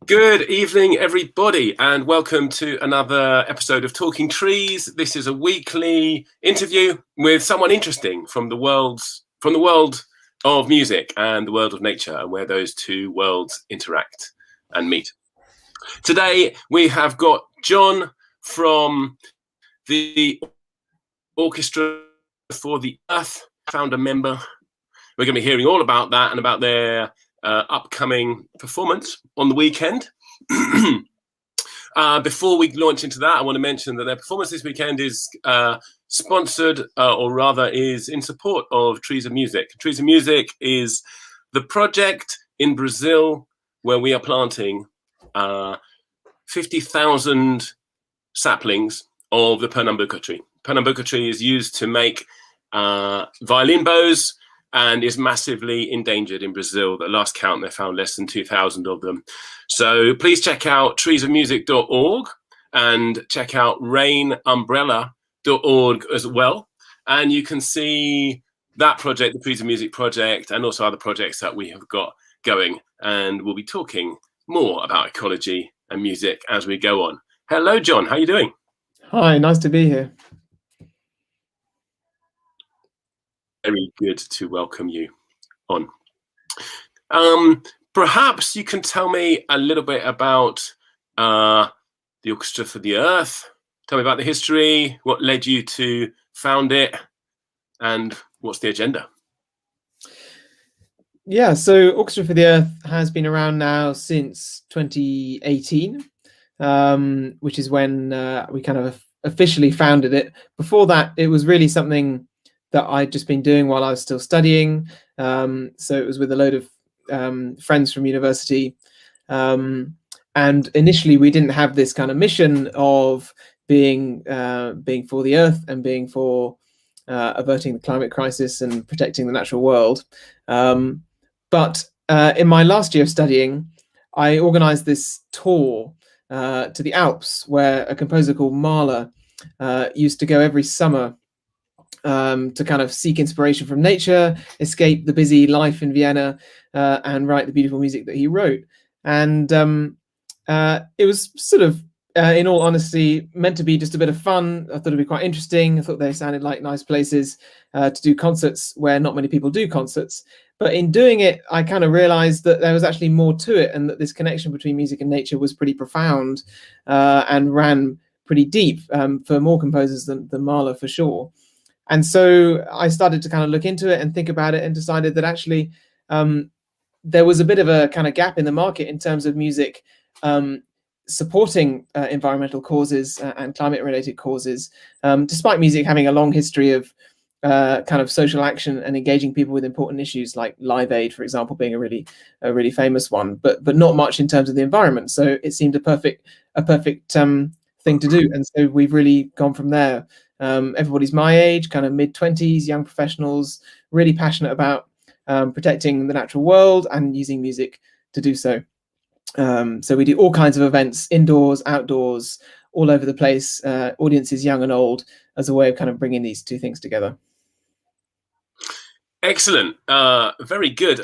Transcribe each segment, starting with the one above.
Good evening, everybody, and welcome to another episode of Talking Trees. This is a weekly interview with someone interesting from the world of music and the world of nature, and where those two worlds interact and meet. Today, we have got John from the Orchestra for the Earth, founder member. We're going to be hearing all about that and about their upcoming performance on the weekend. Before we launch into that, I want to mention that their performance this weekend is sponsored, or rather is in support of Trees of Music. Trees of Music is the project in Brazil where we are planting 50,000 saplings of the Pernambuco tree. Pernambuco tree is used to make violin bows, and is massively endangered in Brazil. At last count, they found less than 2,000 of them. So please check out treesofmusic.org and check out rainumbrella.org as well. And you can see that project, the Trees of Music project, and also other projects that we have got going. And we'll be talking more about ecology and music as we go on. Hello, John. How are you doing? Hi, nice to be here. Very good to welcome you on. Perhaps you can tell me a little bit about the Orchestra for the Earth. Tell me about the history, what led you to found it, and what's the agenda? Yeah, so Orchestra for the Earth has been around now since 2018, which is when we kind of officially founded it. Before that, it was really something that I'd just been doing while I was still studying. So it was with a load of friends from university. And initially we didn't have this kind of mission of being for the Earth and being for averting the climate crisis and protecting the natural world. But in my last year of studying, I organized this tour to the Alps, where a composer called Mahler used to go every summer to kind of seek inspiration from nature, escape the busy life in Vienna, and write the beautiful music that he wrote. And it was sort of, in all honesty, meant to be just a bit of fun. I thought it'd be quite interesting. I thought they sounded like nice places to do concerts where not many people do concerts. But in doing it, I kind of realized that there was actually more to it, and that this connection between music and nature was pretty profound and ran pretty deep for more composers than Mahler, for sure. And so I started to kind of look into it and think about it, and decided that actually there was a bit of a kind of gap in the market in terms of music supporting environmental causes and climate-related causes, despite music having a long history of kind of social action and engaging people with important issues, like Live Aid, for example, being a really famous one, but not much in terms of the environment. So it seemed a perfect thing to do, and so we've really gone from there. Everybody's my age, kind of mid-20s, young professionals, really passionate about protecting the natural world and using music to do so. So we do all kinds of events, indoors, outdoors, all over the place, audiences young and old, as a way of kind of bringing these two things together. Excellent. Very good.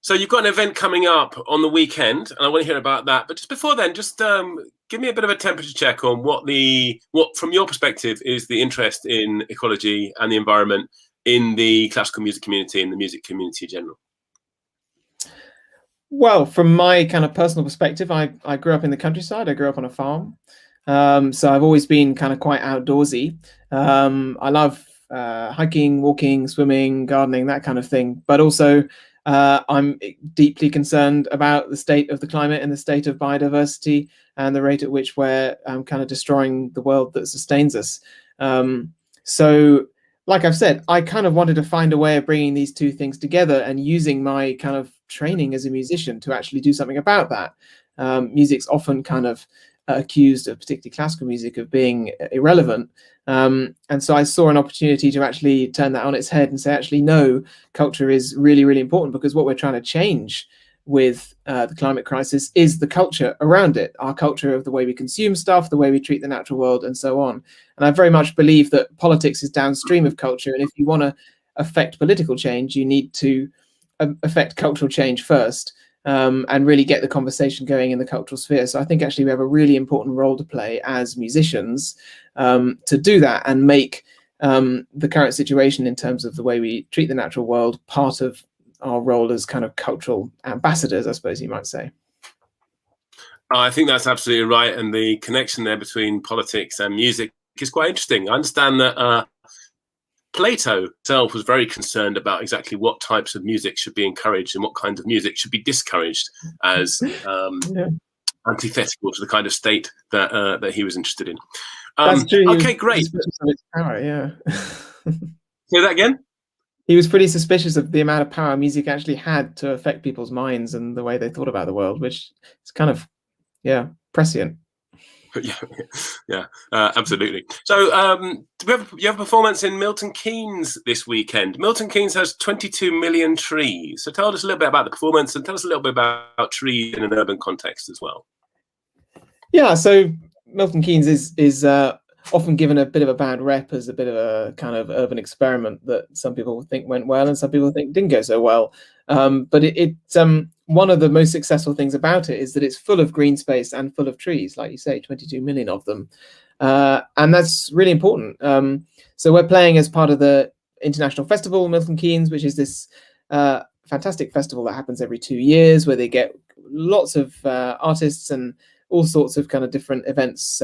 So you've got an event coming up on the weekend, and I want to hear about that. But just before then, just give me a bit of a temperature check on what from your perspective, is the interest in ecology and the environment in the classical music community and the music community in general. Well, from my kind of personal perspective, I grew up in the countryside. I grew up on a farm. So I've always been kind of quite outdoorsy. I love hiking, walking, swimming, gardening, that kind of thing. But also I'm deeply concerned about the state of the climate and the state of biodiversity and the rate at which we're kind of destroying the world that sustains us. So like I've said, I kind of wanted to find a way of bringing these two things together and using my kind of training as a musician to actually do something about that. Music's often kind of accused of, particularly classical music, of being irrelevant. And so I saw an opportunity to actually turn that on its head and say, actually, no, culture is really, really important, because what we're trying to change with the climate crisis is the culture around it, our culture of the way we consume stuff, the way we treat the natural world, and so on. And I very much believe that politics is downstream of culture. And if you want to affect political change, you need to affect cultural change first. and really get the conversation going in the cultural sphere. So I think actually we have a really important role to play as musicians to do that and make the current situation in terms of the way we treat the natural world part of our role as kind of cultural ambassadors, I suppose you might say. I think that's absolutely right, and the connection there between politics and music is quite interesting. I understand that Plato himself was very concerned about exactly what types of music should be encouraged and what kinds of music should be discouraged as antithetical to the kind of state that he was interested in. That's true. Okay, great. Power, yeah. Say that again? He was pretty suspicious of the amount of power music actually had to affect people's minds and the way they thought about the world, which is kind of, prescient. Yeah, absolutely. So you have a performance in Milton Keynes this weekend. Milton Keynes has 22 million trees. So tell us a little bit about the performance and tell us a little bit about trees in an urban context as well. Yeah, so Milton Keynes is often given a bit of a bad rep as a bit of a kind of urban experiment that some people think went well and some people think didn't go so well. But it's one of the most successful things about it is that it's full of green space and full of trees, like you say, 22 million of them. And that's really important. So we're playing as part of the International Festival, Milton Keynes, which is this fantastic festival that happens every 2 years where they get lots of artists and all sorts of kind of different events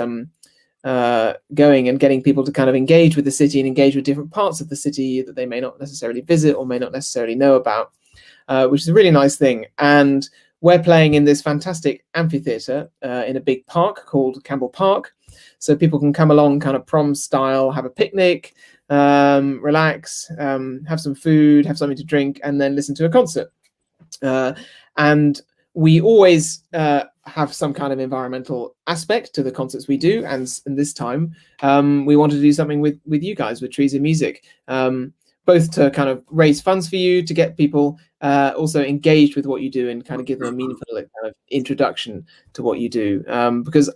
going and getting people to kind of engage with the city and engage with different parts of the city that they may not necessarily visit or may not necessarily know about, which is a really nice thing. And we're playing in this fantastic amphitheatre in a big park called Campbell Park. So people can come along kind of prom style, have a picnic, relax, have some food, have something to drink, and then listen to a concert. And we always have some kind of environmental aspect to the concerts we do, and this time we wanted to do something with you guys, with Trees and Music, both to kind of raise funds for you, to get people also engaged with what you do and kind of give them a meaningful kind of introduction to what you do, because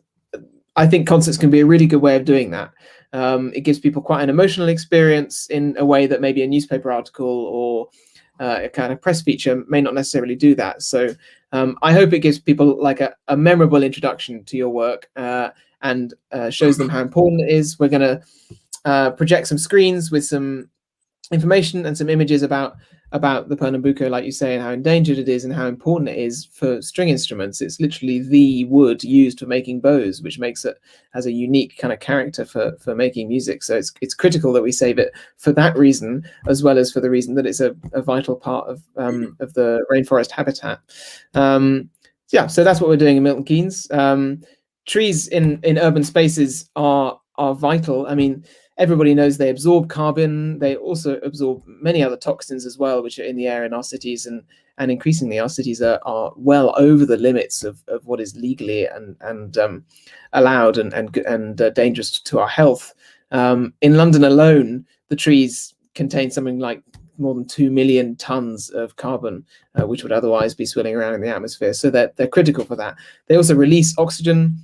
I think concerts can be a really good way of doing that. It gives people quite an emotional experience in a way that maybe a newspaper article or a kind of press feature may not necessarily do that. So I hope it gives people like a memorable introduction to your work and shows them how important it is. We're going to project some screens with some information and some images about the Pernambuco, like you say, and how endangered it is and how important it is for string instruments. It's literally the wood used for making bows, which makes it has a unique kind of character for making music. So it's critical that we save it for that reason, as well as for the reason that it's a vital part of the rainforest habitat. So that's what we're doing in Milton Keynes. Trees in urban spaces are vital. I mean, everybody knows they absorb carbon. They also absorb many other toxins as well, which are in the air in our cities, and increasingly our cities are well over the limits of what is legally and allowed and dangerous to our health. In London alone, the trees contain something like more than 2 million tons of carbon, which would otherwise be swirling around in the atmosphere. So they're critical for that. They also release oxygen.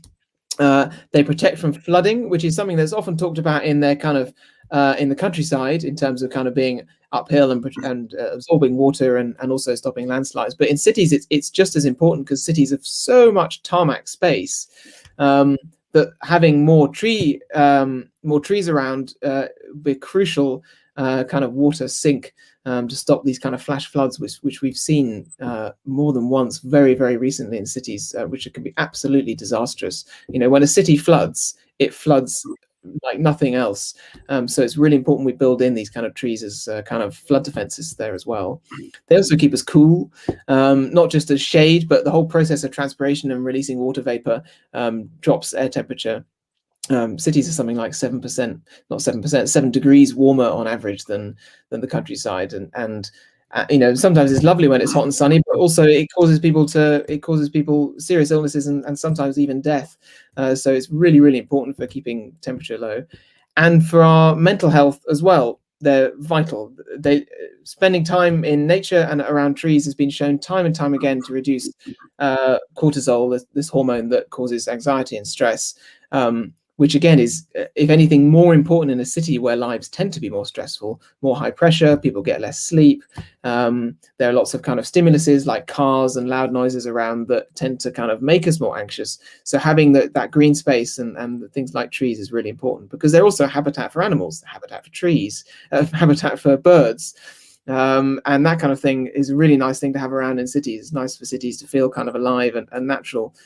They protect from flooding, which is something that's often talked about in their kind of in the countryside in terms of kind of being uphill and absorbing water and also stopping landslides. But in cities, it's just as important, because cities have so much tarmac space that having more trees around be crucial. Kind of water sink to stop these kind of flash floods, which we've seen more than once very, very recently in cities, which can be absolutely disastrous. You know, when a city floods, it floods like nothing else. So it's really important we build in these kind of trees as kind of flood defenses there as well. They also keep us cool, not just as shade, but the whole process of transpiration and releasing water vapor drops air temperature. Cities are something like 7 degrees warmer on average than the countryside, and you know, sometimes it's lovely when it's hot and sunny, but also it causes people serious illnesses and sometimes even death. So it's really, really important for keeping temperature low, and for our mental health as well. They're vital. Spending time in nature and around trees has been shown time and time again to reduce cortisol, this hormone that causes anxiety and stress. which again is, if anything, more important in a city where lives tend to be more stressful, more high pressure, people get less sleep. There are lots of kind of stimuluses like cars and loud noises around that tend to kind of make us more anxious. So having that green space and things like trees is really important, because they're also habitat for animals, habitat for trees, habitat for birds. And that kind of thing is a really nice thing to have around in cities. It's nice for cities to feel kind of alive and natural.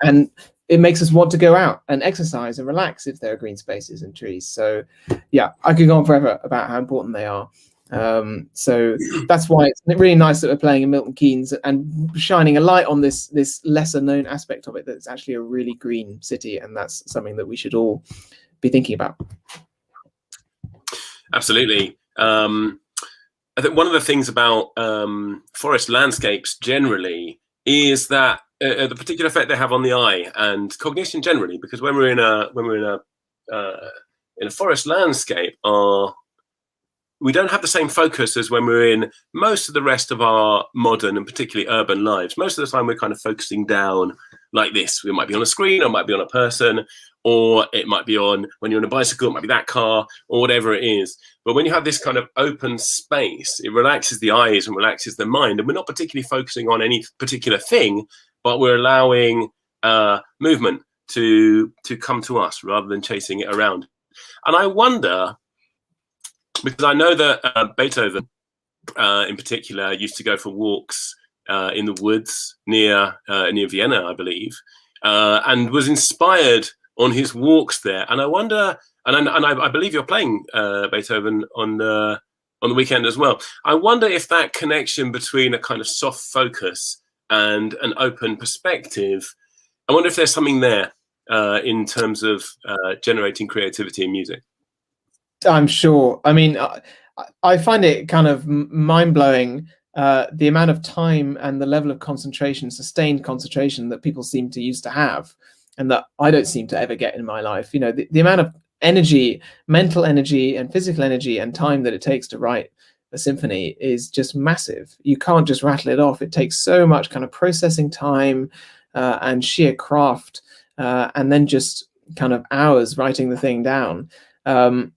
And it makes us want to go out and exercise and relax if there are green spaces and trees. So yeah, I could go on forever about how important they are. So that's why it's really nice that we're playing in Milton Keynes and shining a light on this lesser known aspect of it, that's actually a really green city, and that's something that we should all be thinking about. Absolutely. I think one of the things about forest landscapes generally is that the particular effect they have on the eye and cognition generally, because when we're in a forest landscape, we don't have the same focus as when we're in most of the rest of our modern and particularly urban lives. Most of the time we're kind of focusing down like this. We might be on a screen, or it might be on a person, or it might be on, when you're on a bicycle, it might be that car, or whatever it is. But when you have this kind of open space, it relaxes the eyes and relaxes the mind. And we're not particularly focusing on any particular thing, but we're allowing movement to come to us rather than chasing it around. And I wonder, because I know that Beethoven in particular used to go for walks in the woods near Vienna, I believe, and was inspired on his walks there. And I wonder, and I believe you're playing Beethoven on the weekend as well. I wonder if that connection between a kind of soft focus and an open perspective, I wonder if there's something there in terms of generating creativity in music. I'm sure. I mean, I find it kind of mind-blowing, the amount of time and the level of concentration, sustained concentration, that people seem to used to have, and that I don't seem to ever get in my life. You know, the amount of energy, mental energy and physical energy and time that it takes to write a symphony is just massive. You can't just rattle it off. It takes so much kind of processing time and sheer craft, and then just kind of hours writing the thing down. And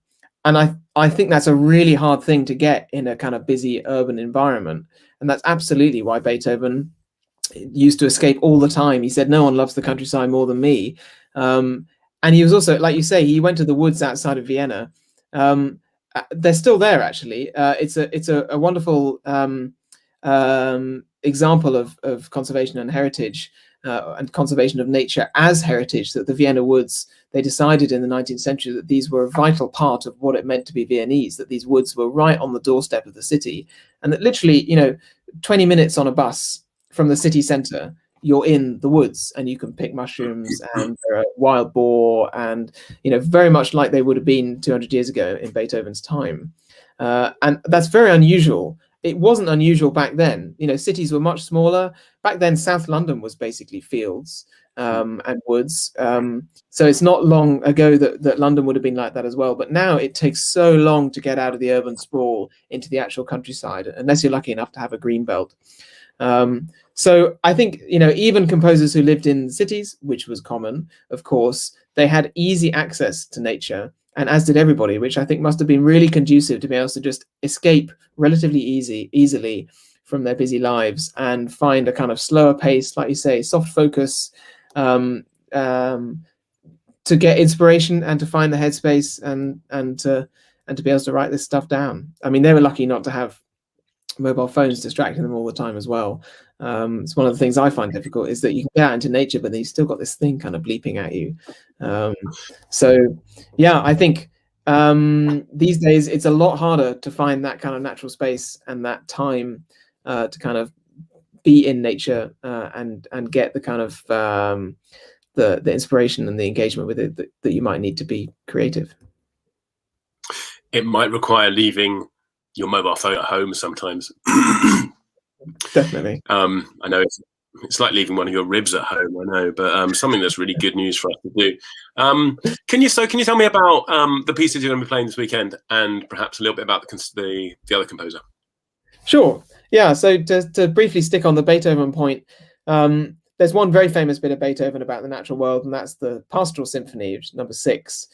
I think that's a really hard thing to get in a kind of busy urban environment. And that's absolutely why Beethoven used to escape all the time. He said, no one loves the countryside more than me. And he was also, like you say, he went to the woods outside of Vienna. They're still there, actually. It's a wonderful example of conservation and heritage, and conservation of nature as heritage, that the Vienna woods, they decided in the 19th century that these were a vital part of what it meant to be Viennese, that these woods were right on the doorstep of the city, and that literally, 20 minutes on a bus from the city centre, you're in the woods and you can pick mushrooms, and there are wild boar, and very much like they would have been 200 years ago in Beethoven's time. And that's very unusual. It wasn't unusual back then. Cities were much smaller. Back then, South London was basically fields and woods. So it's not long ago that London would have been like that as well. But now it takes so long to get out of the urban sprawl into the actual countryside, unless you're lucky enough to have a green belt. So I think, even composers who lived in cities, which was common, of course, they had easy access to nature, and as did everybody, which I think must have been really conducive to be able to just escape relatively easily from their busy lives and find a kind of slower pace, like you say, soft focus, to get inspiration and to find the headspace and to be able to write this stuff down. I mean, they were lucky not to have mobile phones distracting them all the time as well. It's one of the things I find difficult, is that you can get out into nature, but then you still got this thing kind of bleeping at you. So yeah, I think these days it's a lot harder to find that kind of natural space and that time to kind of be in nature and get the kind of the inspiration and the engagement with it that you might need to be creative. It might require leaving your mobile phone at home sometimes. Definitely. I know it's like leaving one of your ribs at home, I know, but something that's really good news for us to do. Can you tell me about the pieces you're going to be playing this weekend, and perhaps a little bit about the other composer? Sure. Yeah. So to briefly stick on the Beethoven point, there's one very famous bit of Beethoven about the natural world, and that's the Pastoral Symphony, which is number 6,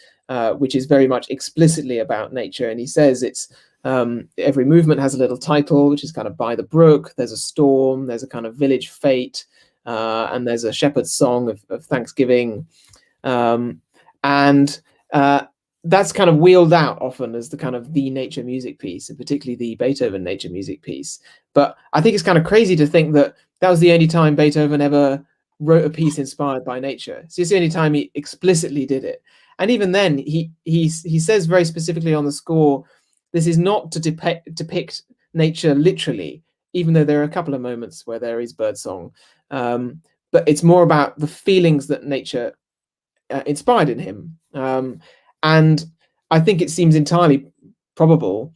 which is very much explicitly about nature. And he says it's every movement has a little title, which is kind of by the brook. There's a storm. There's a kind of village fete, and there's a shepherd's song of thanksgiving, and that's kind of wheeled out often as the kind of the nature music piece, and particularly the Beethoven nature music piece. But I think it's kind of crazy to think that that was the only time Beethoven ever wrote a piece inspired by nature. So it's the only time he explicitly did it. And even then, he says very specifically on the score, this is not to depict nature literally, even though there are a couple of moments where there is birdsong. But it's more about the feelings that nature inspired in him. And I think it seems entirely probable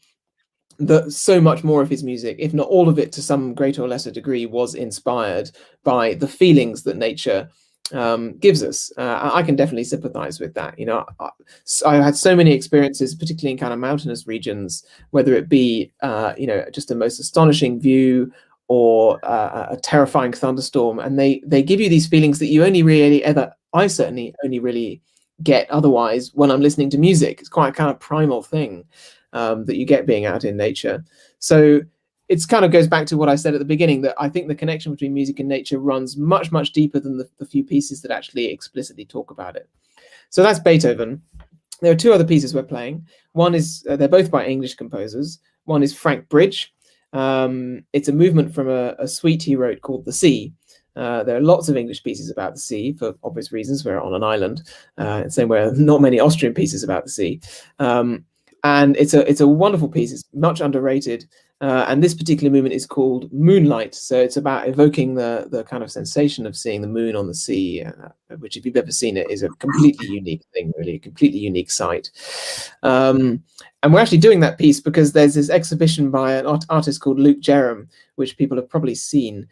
that so much more of his music, if not all of it to some greater or lesser degree, was inspired by the feelings that nature gives us. I can definitely sympathize with that. You know, I had so many experiences, particularly in kind of mountainous regions, whether it be, you know, just the most astonishing view or a terrifying thunderstorm. And they give you these feelings that you only really I certainly only really get otherwise when I'm listening to music. It's quite a kind of primal thing that you get being out in nature. So it's kind of goes back to what I said at the beginning, that I think the connection between music and nature runs much, much deeper than the few pieces that actually explicitly talk about it. So that's Beethoven. There are 2 other pieces we're playing. One is, they're both by English composers. One is Frank Bridge. It's a movement from a suite he wrote called The Sea. There are lots of English pieces about the sea for obvious reasons. We're on an island, same way not many Austrian pieces about the sea. And it's a wonderful piece. It's much underrated. And this particular movement is called Moonlight. So it's about evoking the kind of sensation of seeing the moon on the sea, which, if you've ever seen it, is a completely unique thing, really, a completely unique sight. And we're actually doing that piece because there's this exhibition by an artist called Luke Jerram, which people have probably seen,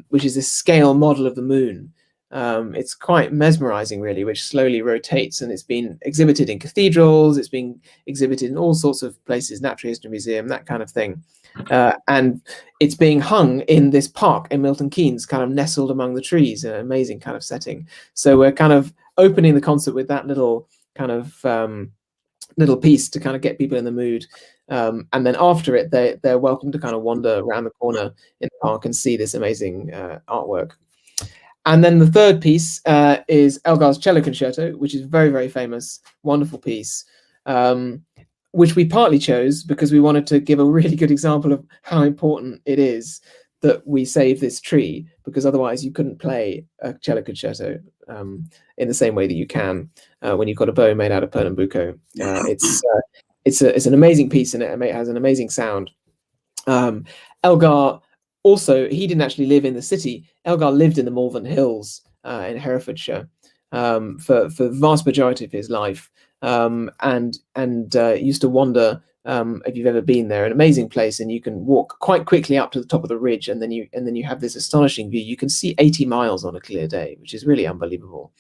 which is this scale model of the moon. It's quite mesmerizing, really, which slowly rotates, and it's been exhibited in cathedrals, it's been exhibited in all sorts of places, Natural History Museum, that kind of thing. And it's being hung in this park in Milton Keynes, kind of nestled among the trees, an amazing kind of setting. So we're kind of opening the concert with that little kind of little piece to kind of get people in the mood. And then after it, they're welcome to kind of wander around the corner in the park and see this amazing artwork. And then the third piece is Elgar's Cello Concerto, which is very, very famous, wonderful piece, which we partly chose because we wanted to give a really good example of how important it is that we save this tree, because otherwise you couldn't play a cello concerto in the same way that you can when you've got a bow made out of Pernambuco. It's an amazing piece, and it has an amazing sound. Elgar also, he didn't actually live in the city. Elgar lived in the Malvern Hills in Herefordshire for the vast majority of his life, and used to wander. If you've ever been there, an amazing place, and you can walk quite quickly up to the top of the ridge, and then you have this astonishing view. You can see 80 miles on a clear day, which is really unbelievable.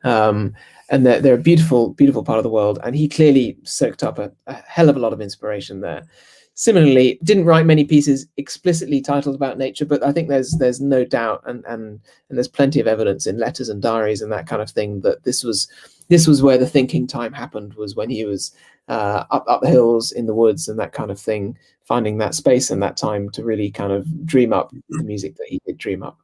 And they're a beautiful, beautiful part of the world. And he clearly soaked up a hell of a lot of inspiration there. Similarly, didn't write many pieces explicitly titled about nature, but I think there's no doubt, and there's plenty of evidence in letters and diaries and that kind of thing, that this was where the thinking time happened, was when he was up the hills in the woods and that kind of thing, finding that space and that time to really kind of dream up the music that he did dream up.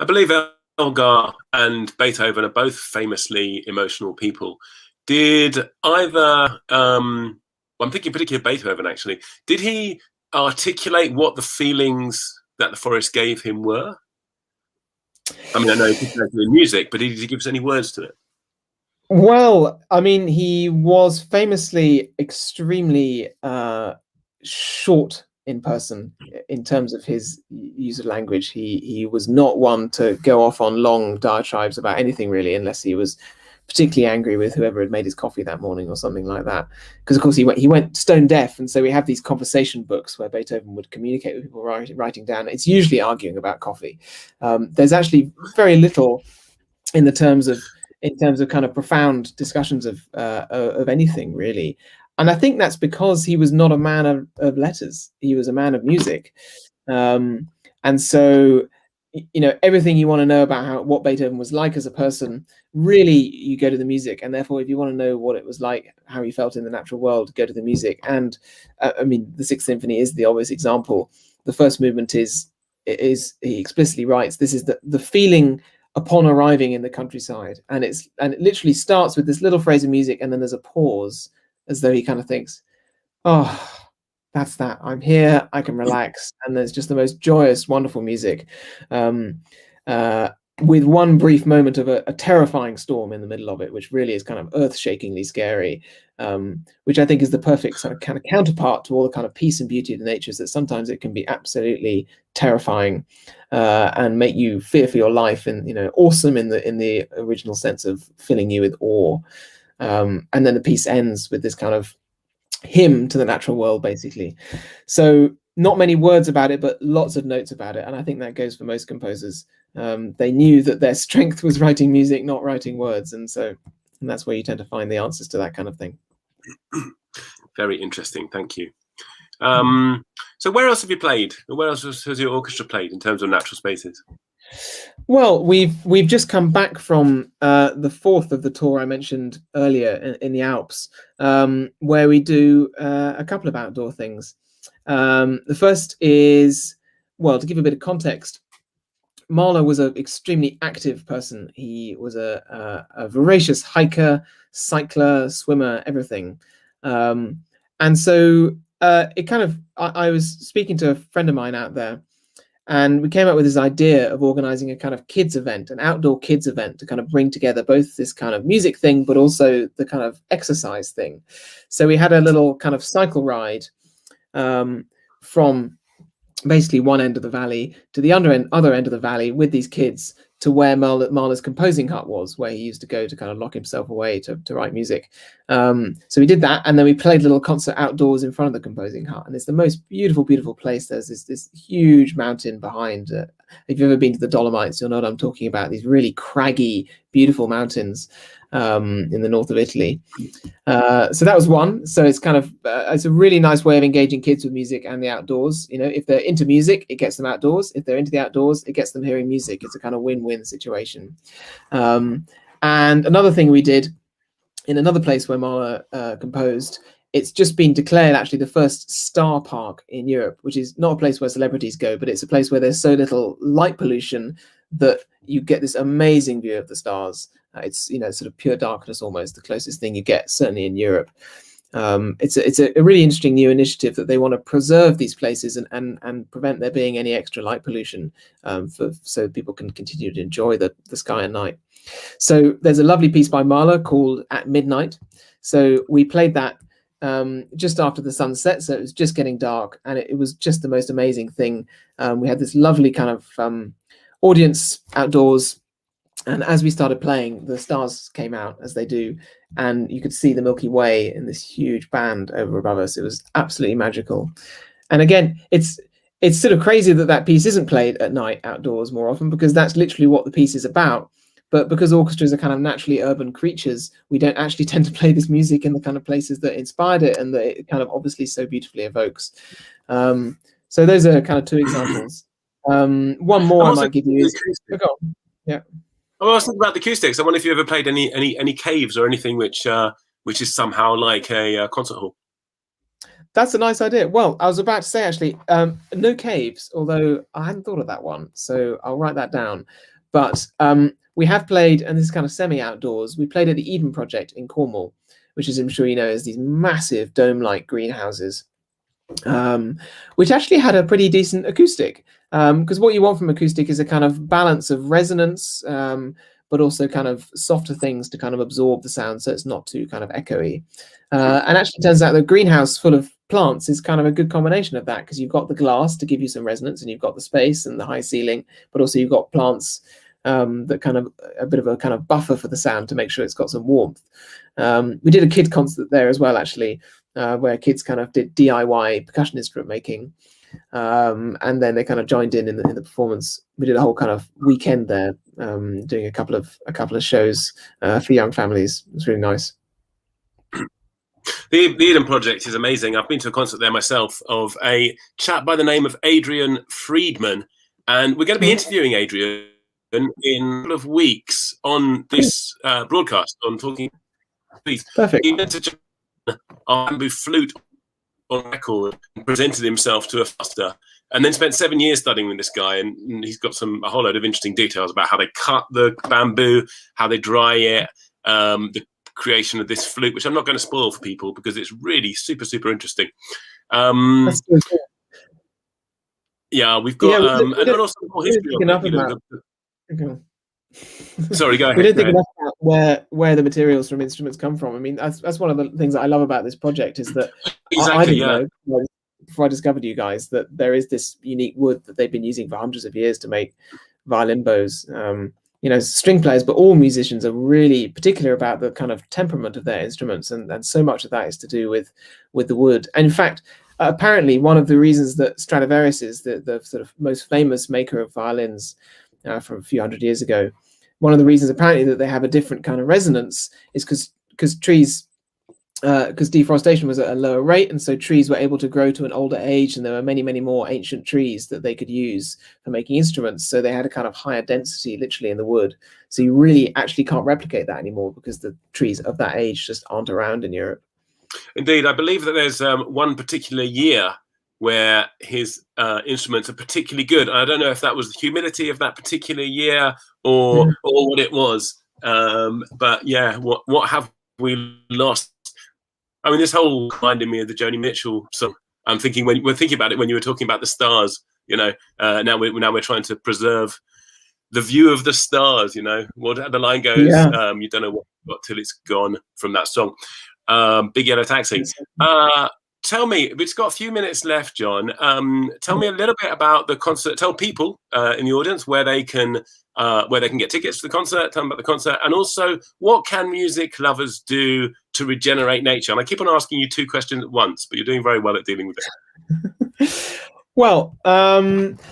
I believe Elgar and Beethoven are both famously emotional people. Did either, I'm thinking particularly of Beethoven actually, did he articulate what the feelings that the forest gave him were? I mean, I know he did in music, but did he give us any words to it? Well, I mean, he was famously extremely short in person in terms of his use of language. He was not one to go off on long diatribes about anything really, unless he was particularly angry with whoever had made his coffee that morning or something like that. Because of course he went stone deaf, and so we have these conversation books where Beethoven would communicate with people writing down. It's usually arguing about coffee. There's actually very little in terms of kind of profound discussions of anything really. And I think that's because he was not a man of letters. He was a man of music. And And so, you know, everything you want to know about what Beethoven was like as a person, really you go to the music. And therefore, if you want to know what it was like, how he felt in the natural world, go to the music. And I mean, the Sixth Symphony is the obvious example. The first movement is he explicitly writes, this is the feeling upon arriving in the countryside, and it literally starts with this little phrase of music, and then there's a pause, as though he kind of thinks, oh, that's that, I'm here, I can relax. And there's just the most joyous, wonderful music, with one brief moment of a terrifying storm in the middle of it, which really is kind of earth-shakingly scary, which I think is the perfect sort of kind of counterpart to all the kind of peace and beauty of the natures, that sometimes it can be absolutely terrifying, and make you fear for your life, and, you know, awesome in the original sense of filling you with awe. And then the piece ends with this kind of hymn to the natural world, basically. So not many words about it, but lots of notes about it. And I think that goes for most composers. They knew that their strength was writing music, not writing words. And that's where you tend to find the answers to that kind of thing. Very interesting. Thank you. So where else have you played? Where else has your orchestra played in terms of natural spaces? Well, we've just come back from the fourth of the tour I mentioned earlier in the Alps, where we do a couple of outdoor things. The first is, well, to give a bit of context, Mahler was an extremely active person. He was a voracious hiker, cycler, swimmer, everything. And so it kind of, I was speaking to a friend of mine out there, and we came up with this idea of organizing a kind of kids event, an outdoor kids event, to kind of bring together both this kind of music thing, but also the kind of exercise thing. So we had a little kind of cycle ride from basically one end of the valley to the other end of the valley with these kids, to where Mahler's composing hut was, where he used to go to kind of lock himself away to write music. So we did that, and then we played a little concert outdoors in front of the composing hut, and it's the most beautiful, beautiful place. There's this huge mountain behind. If you've ever been to the Dolomites, you'll know what I'm talking about. These really craggy, beautiful mountains in the north of Italy. So that was one. So it's kind of it's a really nice way of engaging kids with music and the outdoors. You know, if they're into music, it gets them outdoors. If they're into the outdoors, it gets them hearing music. It's a kind of win-win situation. And another thing we did in another place where Mahler composed, it's just been declared actually the first star park in Europe, which is not a place where celebrities go, but it's a place where there's so little light pollution that you get this amazing view of the stars. It's, you know, sort of pure darkness almost, the closest thing you get, certainly in Europe. It's a really interesting new initiative that they want to preserve these places and prevent there being any extra light pollution, so people can continue to enjoy the sky at night. So there's a lovely piece by Mahler called At Midnight. So we played that just after the sunset, so it was just getting dark, and it was just the most amazing thing. We had this lovely kind of audience outdoors, and as we started playing, the stars came out, as they do, and you could see the Milky Way in this huge band over above us. It was absolutely magical. And again, it's sort of crazy that piece isn't played at night outdoors more often, because that's literally what the piece is about. But because orchestras are kind of naturally urban creatures, we don't actually tend to play this music in the kind of places that inspired it and that it kind of obviously so beautifully evokes. So those are kind of two examples. One more I might give you is, yeah. I was thinking about the acoustics. I wonder if you ever played any caves or anything which is somehow like a concert hall. That's a nice idea. Well, I was about to say, actually, no caves, although I hadn't thought of that one, so I'll write that down. But we have played, and this is kind of semi-outdoors, we played at the Eden Project in Cornwall, which, as I'm sure you know, is these massive dome-like greenhouses, which actually had a pretty decent acoustic. Because what you want from acoustic is a kind of balance of resonance, but also kind of softer things to kind of absorb the sound, so it's not too kind of echoey. And actually, it turns out the greenhouse full of plants is kind of a good combination of that, because you've got the glass to give you some resonance, and you've got the space and the high ceiling, but also you've got plants that kind of a bit of a kind of buffer for the sound to make sure it's got some warmth. We did a kid concert there as well, actually, where kids kind of did DIY percussion instrument making. And then they kind of joined in the performance. We did a whole kind of weekend there, doing a couple of shows for young families. It was really nice. The Eden Project is amazing. I've been to a concert there myself of a chap by the name of Adrian Friedman, and we're going to be interviewing Adrian in a couple of weeks on this broadcast on Talking Trees. Perfect. He went to our bamboo flute on record and presented himself to a foster, and then spent 7 years studying with this guy, and he's got a whole load of interesting details about how they cut the bamboo, how they dry it, the creation of this flute, which I'm not going to spoil for people because it's really super interesting. That's so cool. Yeah, we've got and also more history of it. Sorry, go ahead. We don't think enough about where the materials from instruments come from. I mean, that's one of the things that I love about this project is that I didn't know before I discovered you guys that there is this unique wood that they've been using for hundreds of years to make violin bows. You know, string players, but all musicians are really particular about the kind of temperament of their instruments, and so much of that is to do with the wood. And in fact, apparently, one of the reasons that Stradivarius is the sort of most famous maker of violins from a few hundred years ago, one of the reasons apparently that they have a different kind of resonance is because trees, because deforestation was at a lower rate, and so trees were able to grow to an older age, and there were many more ancient trees that they could use for making instruments, so they had a kind of higher density literally in the wood. So you really actually can't replicate that anymore because the trees of that age just aren't around in Europe. Indeed, I believe that there's one particular year where his instruments are particularly good. I don't know if that was the humidity of that particular year or what it was, but yeah, what have we lost? I mean, this whole reminded me of the Joni Mitchell song. I'm thinking when we're thinking about it when you were talking about the stars. You know, now we're trying to preserve the view of the stars. You know, what the line goes. Yeah. You don't know what you've got till it's gone from that song. Big Yellow Taxi. Tell me, it's got a few minutes left, John. Tell me a little bit about the concert. Tell people in the audience where they can get tickets for the concert. Tell them about the concert, and also what can music lovers do to regenerate nature. And I keep on asking you two questions at once, but you're doing very well at dealing with it. Well,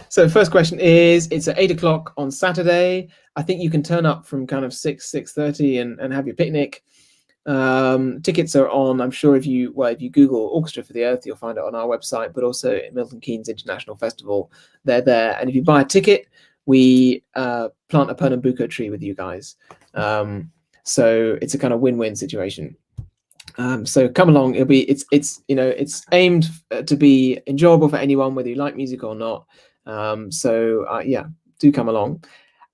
so first question is, it's at 8 o'clock on Saturday. I think you can turn up from kind of 6:30 and have your picnic. Tickets are on, I'm sure if you Google Orchestra for the Earth, you'll find it on our website, but also at Milton Keynes International Festival, they're there. And if you buy a ticket, we plant a Pernambuco tree with you guys. So it's a kind of win-win situation. So come along. It's aimed to be enjoyable for anyone, whether you like music or not. Yeah, do come along.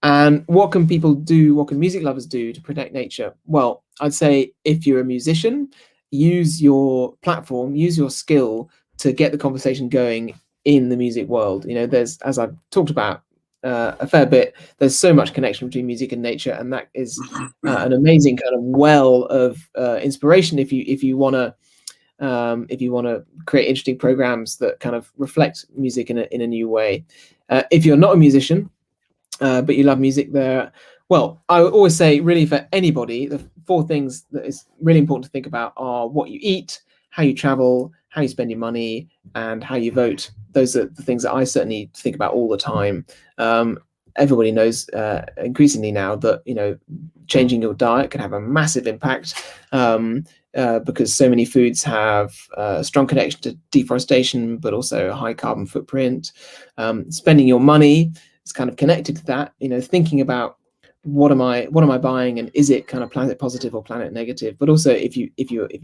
And what can people do? What can music lovers do to protect nature? Well, I'd say if you're a musician, use your platform, use your skill to get the conversation going in the music world. You know, there's, as I've talked about a fair bit, there's so much connection between music and nature, and that is an amazing kind of well of inspiration if you want to create interesting programs that kind of reflect music in a new way. If you're not a musician, but you love music, well, I would always say, really, for anybody, the 4 things that is really important to think about are what you eat, how you travel, how you spend your money, and how you vote. Those are the things that I certainly think about all the time. Everybody knows increasingly now that, you know, changing your diet can have a massive impact because so many foods have a strong connection to deforestation, but also a high carbon footprint. Spending your money is kind of connected to that. You know, thinking about what am I buying, and is it kind of planet positive or planet negative? But also, if you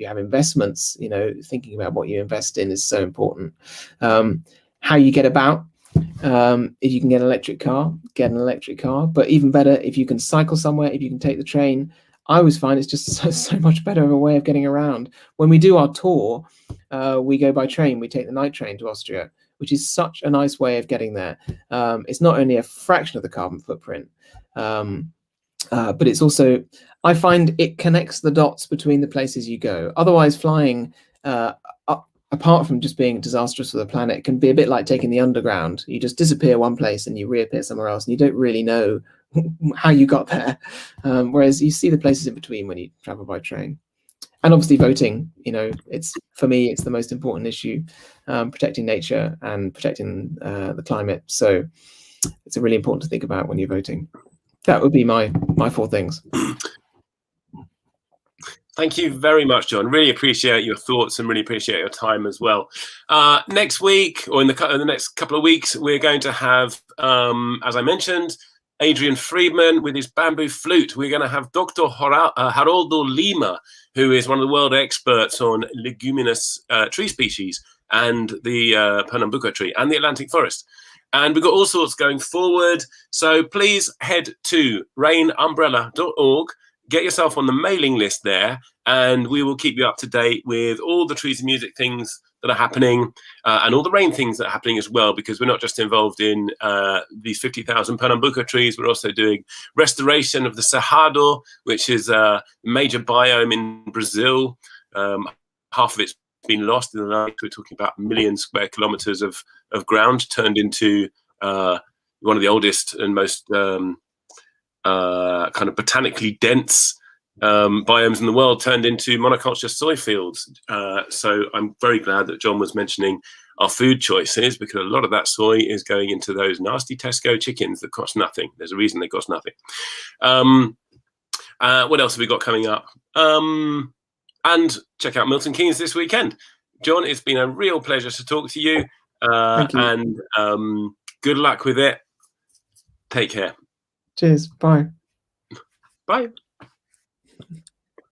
have investments, you know, thinking about what you invest in is so important. How you get about, if you can get an electric car, get an electric car. But even better, if you can cycle somewhere, if you can take the train. I always find it's just so much better of a way of getting around. When we do our tour, we go by train. We take the night train to Austria, which is such a nice way of getting there. It's not only a fraction of the carbon footprint, but it's also, I find it connects the dots between the places you go. Otherwise, flying, apart from just being disastrous for the planet, can be a bit like taking the underground. You just disappear one place and you reappear somewhere else, and you don't really know how you got there. Whereas you see the places in between when you travel by train. And obviously voting, you know, for me, it's the most important issue, protecting nature and protecting the climate. So it's really important to think about when you're voting. That would be my 4 things. Thank you very much, John. Really appreciate your thoughts and really appreciate your time as well. Next week, or in the next couple of weeks, we're going to have, as I mentioned, Adrian Friedman with his bamboo flute. We're going to have Dr. Haroldo Lima, who is one of the world experts on leguminous tree species and the Pernambuco tree and the Atlantic forest. And we've got all sorts going forward. So please head to rainumbrella.org. Get yourself on the mailing list there, and we will keep you up to date with all the Trees and Music things that are happening, and all the rain things that are happening as well, because we're not just involved in these 50,000 Pernambuco trees, we're also doing restoration of the Cerrado, which is a major biome in Brazil. Half of it's been lost in the night. We're talking about a million square kilometers of ground turned into one of the oldest and most kind of botanically dense biomes in the world, turned into monoculture soy fields. So I'm very glad that John was mentioning our food choices, because a lot of that soy is going into those nasty Tesco chickens that cost nothing. There's a reason they cost nothing. What else have we got coming up? And check out Milton Keynes this weekend. John, it's been a real pleasure to talk to you. Thank you. And good luck with it. Take care. Cheers. Bye. Bye.